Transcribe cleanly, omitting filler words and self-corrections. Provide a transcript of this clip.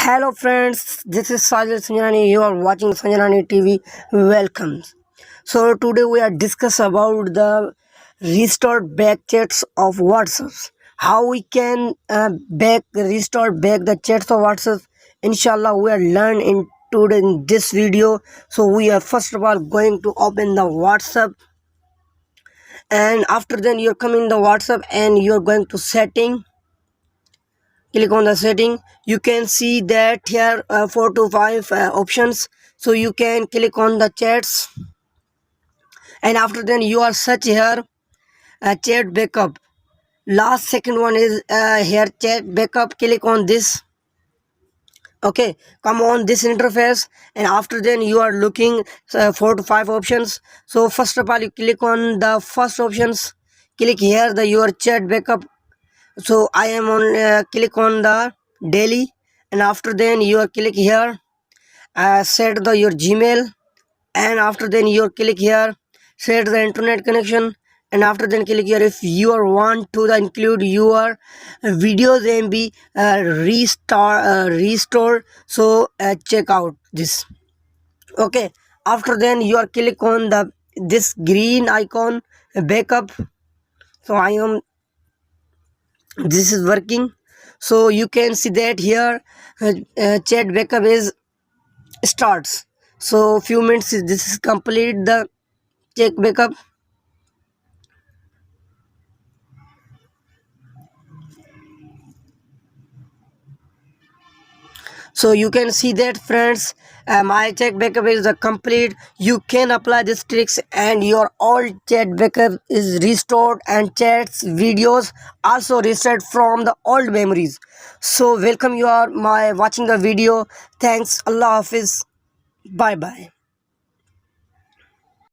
Hello friends, this is Sajid Sanjani. You are watching Sanjani TV. Welcome. So today we are discuss about the restored back chats of WhatsApp. How we can restore back the chats of WhatsApp. Inshallah, we are learn in today in this video. So we are first of all going to open the WhatsApp, and after then you're coming the WhatsApp and you're going to setting. Click on the setting. You can see that here 4 to 5 options, so you can click on the chats, and after then you are search here chat backup. Last second one is here chat backup. Click on this. Okay, come on this interface, and after then you are looking 4 to 5 options. So first of all you click on the first options. Click here the your chat backup. So I am on click on the daily, and after then you are click here set the your Gmail, and after then you click here set the internet connection, and after then click here if you are want to include your videos and be restore. So check out this. Okay, after then you are click on the this green icon backup. So I am this is working. So you can see that here chat backup is starts. So few minutes this is complete the check backup. So you can see that friends, my check backup is the complete. You can apply these tricks and your all chat backup is restored, and chats videos also reset from the old memories. So welcome you are my watching the video. Thanks, Allah Hafiz, bye bye.